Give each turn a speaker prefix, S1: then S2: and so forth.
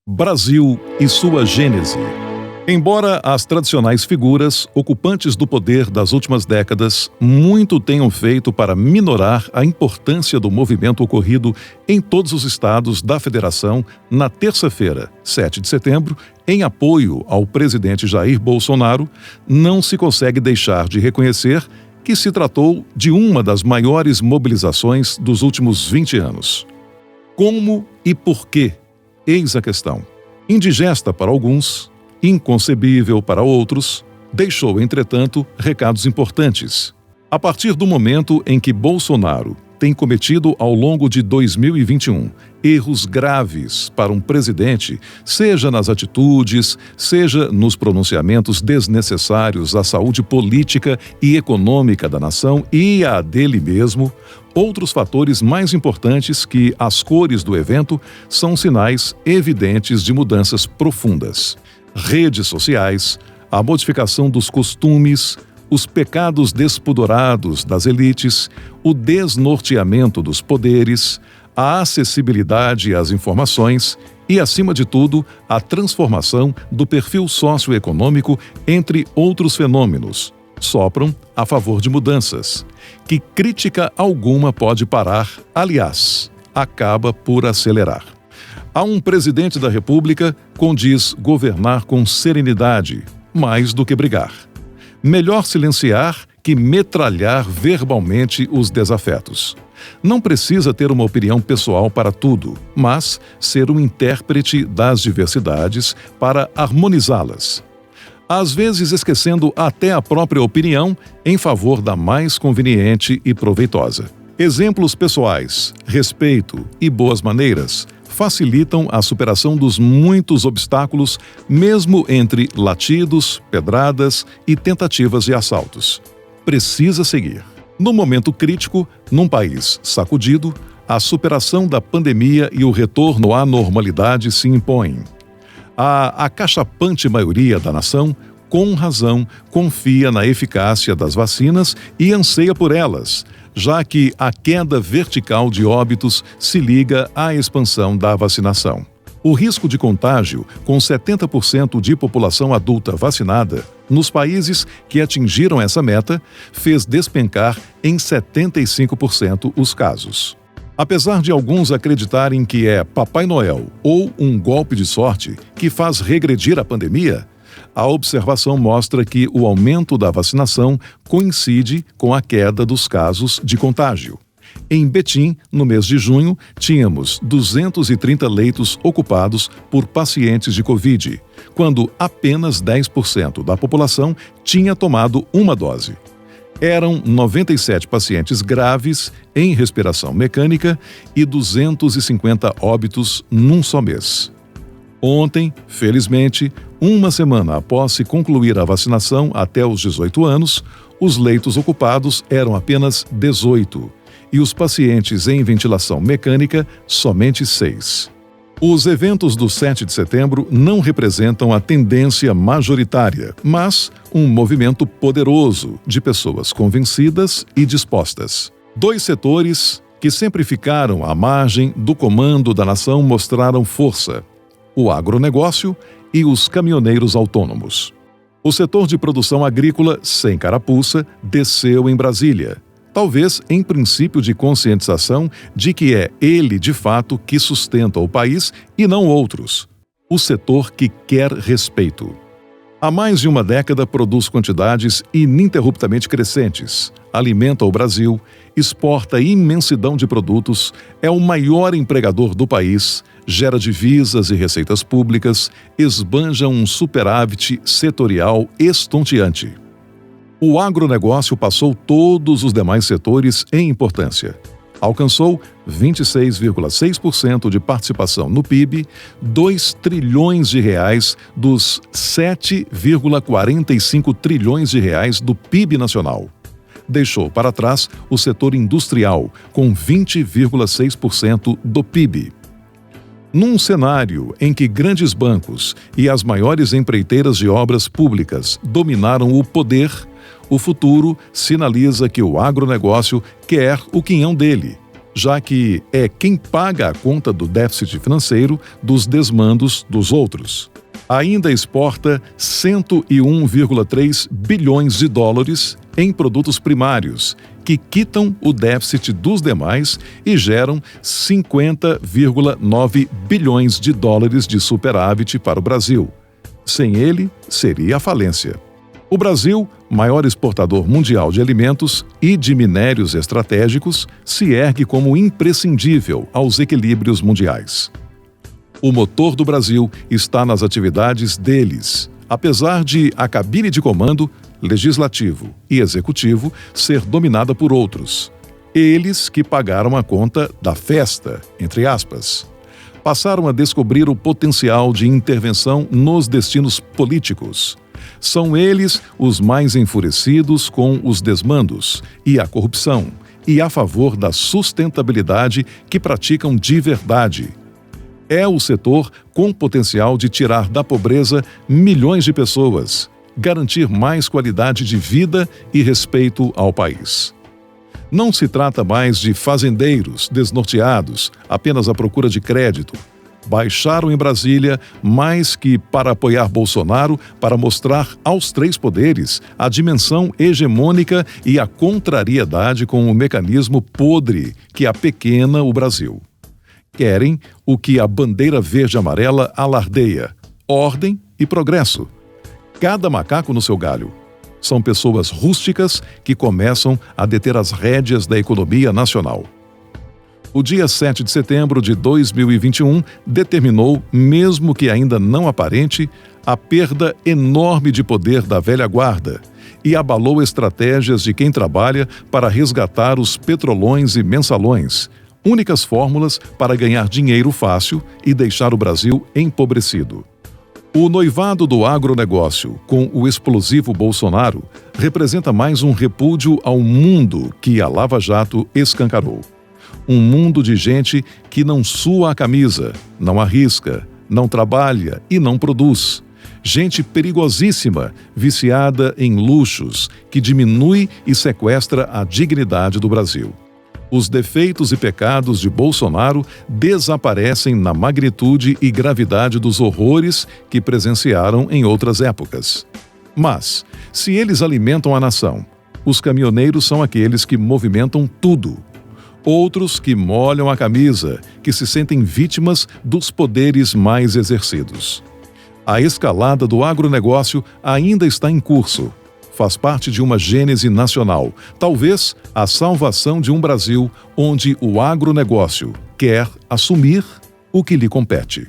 S1: Brasil e sua gênese. Embora as tradicionais figuras ocupantes do poder das últimas décadas muito tenham feito para minorar a importância do movimento ocorrido em todos os estados da Federação na terça-feira, 7 de setembro, em apoio ao presidente Jair Bolsonaro, não se consegue deixar de reconhecer que se tratou de uma das maiores mobilizações dos últimos 20 anos. Como e por quê? Eis a questão. Indigesta para alguns, inconcebível para outros, deixou, entretanto, recados importantes. A partir do momento em que Bolsonaro tem cometido ao longo de 2021 erros graves para um presidente, seja nas atitudes, seja nos pronunciamentos desnecessários à saúde política e econômica da nação e à dele mesmo, outros fatores mais importantes que as cores do evento são sinais evidentes de mudanças profundas. Redes sociais, a modificação dos costumes, os pecados despudorados das elites, o desnorteamento dos poderes, a acessibilidade às informações e, acima de tudo, a transformação do perfil socioeconômico, entre outros fenômenos, sopram a favor de mudanças, que crítica alguma pode parar, aliás, acaba por acelerar. A um presidente da República condiz governar com serenidade, mais do que brigar. Melhor silenciar que metralhar verbalmente os desafetos. Não precisa ter uma opinião pessoal para tudo, mas ser um intérprete das diversidades para harmonizá-las. Às vezes esquecendo até a própria opinião em favor da mais conveniente e proveitosa. Exemplos pessoais, respeito e boas maneiras facilitam a superação dos muitos obstáculos, mesmo entre latidos, pedradas e tentativas de assaltos. Precisa seguir. No momento crítico, num país sacudido, a superação da pandemia e o retorno à normalidade se impõem. A acachapante maioria da nação, com razão, confia na eficácia das vacinas e anseia por elas, já que a queda vertical de óbitos se liga à expansão da vacinação. O risco de contágio, com 70% de população adulta vacinada, nos países que atingiram essa meta, fez despencar em 75% os casos. Apesar de alguns acreditarem que é Papai Noel ou um golpe de sorte que faz regredir a pandemia, a observação mostra que o aumento da vacinação coincide com a queda dos casos de contágio. Em Betim, no mês de junho, tínhamos 230 leitos ocupados por pacientes de Covid, quando apenas 10% da população tinha tomado uma dose. Eram 97 pacientes graves em respiração mecânica e 250 óbitos num só mês. Ontem, felizmente, uma semana após se concluir a vacinação até os 18 anos, os leitos ocupados eram apenas 18 e os pacientes em ventilação mecânica somente 6. Os eventos do 7 de setembro não representam a tendência majoritária, mas um movimento poderoso de pessoas convencidas e dispostas. Dois setores que sempre ficaram à margem do comando da nação mostraram força: o agronegócio e os caminhoneiros autônomos. O setor de produção agrícola, sem carapuça, desceu em Brasília, talvez em princípio de conscientização de que é ele, de fato, que sustenta o país e não outros. O setor que quer respeito. Há mais de uma década produz quantidades ininterruptamente crescentes, alimenta o Brasil, exporta imensidão de produtos, é o maior empregador do país, gera divisas e receitas públicas, esbanja um superávit setorial estonteante. O agronegócio passou todos os demais setores em importância. Alcançou 26,6% de participação no PIB, 2 trilhões de reais dos 7,45 trilhões de reais do PIB nacional. Deixou para trás o setor industrial, com 20,6% do PIB. Num cenário em que grandes bancos e as maiores empreiteiras de obras públicas dominaram o poder, o futuro sinaliza que o agronegócio quer o quinhão dele, já que é quem paga a conta do déficit financeiro dos desmandos dos outros. Ainda exporta 101,3 bilhões de dólares em produtos primários, que quitam o déficit dos demais e geram 50,9 bilhões de dólares de superávit para o Brasil. Sem ele, seria a falência. O Brasil, maior exportador mundial de alimentos e de minérios estratégicos, se ergue como imprescindível aos equilíbrios mundiais. O motor do Brasil está nas atividades deles, apesar de a cabine de comando, legislativo e executivo, ser dominada por outros. Eles que pagaram a conta da festa, entre aspas. Passaram a descobrir o potencial de intervenção nos destinos políticos. São eles os mais enfurecidos com os desmandos e a corrupção, e a favor da sustentabilidade que praticam de verdade. É o setor com potencial de tirar da pobreza milhões de pessoas, garantir mais qualidade de vida e respeito ao país. Não se trata mais de fazendeiros desnorteados, apenas à procura de crédito. Baixaram em Brasília mais que para apoiar Bolsonaro, para mostrar aos três poderes a dimensão hegemônica e a contrariedade com o mecanismo podre que apequena o Brasil. Querem o que a bandeira verde-amarela alardeia: ordem e progresso. Cada macaco no seu galho. São pessoas rústicas que começam a deter as rédeas da economia nacional. O dia 7 de setembro de 2021 determinou, mesmo que ainda não aparente, a perda enorme de poder da velha guarda e abalou estratégias de quem trabalha para resgatar os petrolões e mensalões, únicas fórmulas para ganhar dinheiro fácil e deixar o Brasil empobrecido. O noivado do agronegócio com o explosivo Bolsonaro representa mais um repúdio ao mundo que a Lava Jato escancarou. Um mundo de gente que não sua a camisa, não arrisca, não trabalha e não produz. Gente perigosíssima, viciada em luxos, que diminui e sequestra a dignidade do Brasil. Os defeitos e pecados de Bolsonaro desaparecem na magnitude e gravidade dos horrores que presenciaram em outras épocas. Mas, se eles alimentam a nação, os caminhoneiros são aqueles que movimentam tudo. Outros que molham a camisa, que se sentem vítimas dos poderes mais exercidos. A escalada do agronegócio ainda está em curso. Faz parte de uma gênese nacional, talvez a salvação de um Brasil onde o agronegócio quer assumir o que lhe compete.